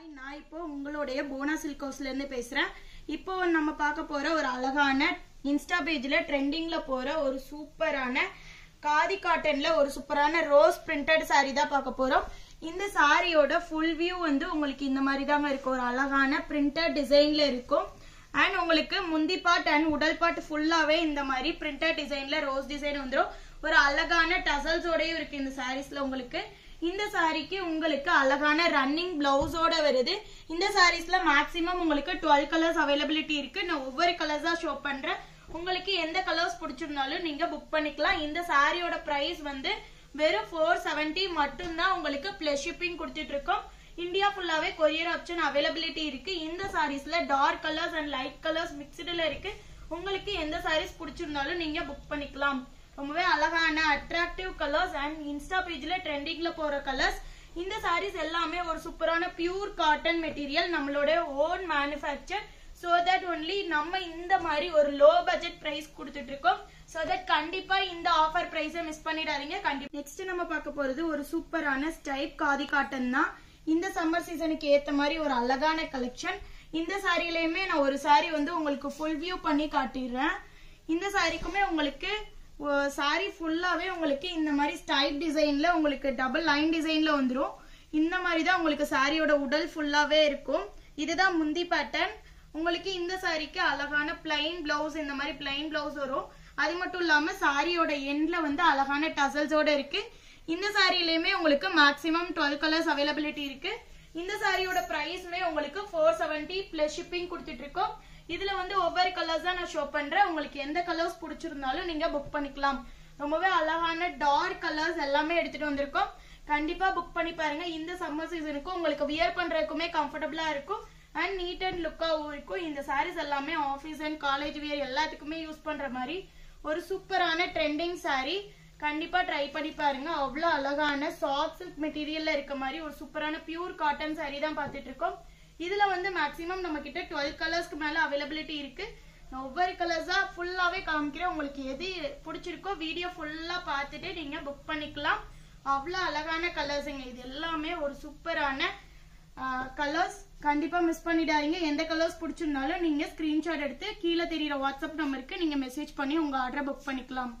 Hi, நான் இப்போ உங்களுடைய போனா சில்க் ஹவுஸ்ல இருந்து பேசுறேன். இப்போ நம்ம பார்க்க போற ஒரு அழகான இன்ஸ்டா பேஜ்ல ட்ரெண்டிங்ல போற ஒரு சூப்பரான காதி காட்டன்ல ஒரு சூப்பரான ரோஸ் பிரிண்டட் சாரி தான் பார்க்க போறோம். இந்த சாரியோட ஃபுல் வியூ வந்து உங்களுக்கு இந்த மாதிரி தாங்க இருக்கும். ஒரு அழகான பிரிண்டட் டிசைன்ல இருக்கும். அண்ட் உங்களுக்கு முந்தி பார்ட் அண்ட் உடல் பார்ட் ஃபுல்லாவே இந்த மாதிரி பிரிண்டட் டிசைன்ல ரோஸ் டிசைன் வந்துடும். ஒரு அழகான டசல்ஸோடயும் இருக்கு இந்த சாரீஸ்ல. உங்களுக்கு இந்த சாரிக்கு உங்களுக்கு அழகான ரன்னிங் பிளவுஸோட வருது. இந்த சாரீஸ்ல மேக்ஸிமம் உங்களுக்கு 12 கலர்ஸ் அவைலபிலிட்டி இருக்கு. நான் ஒவ்வொரு கலர்ஸா ஷோ பண்றேன். உங்களுக்கு எந்த கலர்ஸ் பிடிச்சிருந்தாலும் நீங்க புக் பண்ணிக்கலாம். இந்த சாரியோட பிரைஸ் வந்து வெறும் 470 மட்டும்தான். உங்களுக்கு பிளஸ் ஷிப்பிங் கொடுத்துட்டு இருக்கோம். இந்தியா ஃபுல்லாவே கொரியர் ஆப்ஷன் அவைலபிலிட்டி இருக்கு. இந்த சாரீஸ்ல dark colours and light colours மிக்ஸ்டுல இருக்கு. உங்களுக்கு எந்த சாரீஸ் பிடிச்சிருந்தாலும் நீங்க புக் பண்ணிக்கலாம். ரொம்பவே அழகான அட்ராக்டிவ் கலர்ஸ் அண்ட் இன்ஸ்டா பேஜ்ல ட்ரெண்டிங்ல போற கலர்ஸ். இந்த சாரீஸ் எல்லாமே ஒரு சூப்பரான பியூர் காட்டன் மெட்டீரியல், நம்மளோட own manufacture. So that only நம்ம இந்த மாதிரி ஒரு லோ பட்ஜெட் பிரைஸ் கொடுத்துட்டு இருக்கோம். சோ தட் கண்டிப்பா இந்த ஆஃபர் பிரைஸை மிஸ் பண்ணிடாதீங்க. கண்டிப்பா நெக்ஸ்ட் நம்ம பார்க்க போறது ஒரு சூப்பரான ஸ்டைப் காதி காட்டன் தான். இந்த சம்மர் சீசனுக்கு ஏத்த மாதிரி ஒரு அழகான கலெக்ஷன். இந்த சாரிலயுமே நான் ஒரு சாரி வந்து உங்களுக்கு ஃபுல் வியூ பண்ணி காட்டிடுறேன். இந்த சாரிக்குமே உங்களுக்கு சாரி ஃபுல்லாவே உங்களுக்கு இந்த மாதிரி ஸ்டைப் டிசைன்ல உங்களுக்கு டபுள் லைன் டிசைன்ல வந்துடும். இந்த மாதிரி தான் உங்களுக்கு சாரியோட உடல் ஃபுல்லாவே இருக்கும். இதுதான் முந்தி பேட்டர்ன். உங்களுக்கு இந்த சாரிக்கு அழகான பிளைன் பிளவுஸ், இந்த மாதிரி பிளைன் பிளவுஸ் வரும். அது மட்டும் இல்லாம சாரியோட எண்ட்ல வந்து அழகான டசல்ஸோட இருக்கு. இந்த சாரிலயுமே உங்களுக்கு மேக்ஸிமம் 12 கலர்ஸ் அவைலபிலிட்டி இருக்கு. இந்த சாரியோட பிரைஸ்மே உங்களுக்கு 470 பிளஸ் ஷிப்பிங் கொடுத்துட்டு இருக்கோம். இதுல வந்து ஒவ்வொரு கலர்ஸ் தான் நான் ஷோ பண்றேன். உங்களுக்கு எந்த கலர்ஸ் பிடிச்சிருந்தாலும் நீங்க புக் பண்ணிக்கலாம். ரொம்பவே அழகான டார்க் கலர்ஸ் எல்லாமே எடுத்துட்டு வந்திருக்கோம். கண்டிப்பா புக் பண்ணி பாருங்க. இந்த சம்மர் சீசனுக்கு உங்களுக்கு வியர் பண்றதுக்குமே கம்ஃபர்டபுளா இருக்கும் அண்ட் நீட் அண்ட் லுக்காவும் இருக்கும். இந்த சாரீஸ் எல்லாமே ஆபீஸ் அண்ட் காலேஜ் வியர் எல்லாத்துக்குமே யூஸ் பண்ற மாதிரி ஒரு சூப்பரான ட்ரெண்டிங் சாரி. கண்டிப்பா ட்ரை பண்ணி பாருங்க. அவ்வளவு அழகான சாஃப்ட் சில்க் மெட்டீரியல்ல இருக்க மாதிரி ஒரு சூப்பரான பியூர் காட்டன் சாரி தான் பார்த்துட்டு இருக்கோம். இதுல வந்து மேக்ஸிமம் நம்ம கிட்ட 12 கலர்ஸ்க்கு மேல அவைலபிலிட்டி இருக்கு. நான் ஒவ்வொரு கலர்ஸா ஃபுல்லாவே காமிக்கிறேன். உங்களுக்கு எது பிடிச்சிருக்கோ வீடியோ ஃபுல்லா பார்த்துட்டு நீங்க புக் பண்ணிக்கலாம். அவ்வளவு அழகான கலர்ஸுங்க. இது எல்லாமே ஒரு சூப்பரான கலர்ஸ். கண்டிப்பா மிஸ் பண்ணிடாதீங்க. எந்த கலர்ஸ் பிடிச்சிருந்தாலும் நீங்க ஸ்கிரீன்ஷாட் எடுத்து கீழே தெரியுற வாட்ஸ்அப் நம்பருக்கு நீங்க மெசேஜ் பண்ணி உங்க ஆர்டரை புக் பண்ணிக்கலாம்.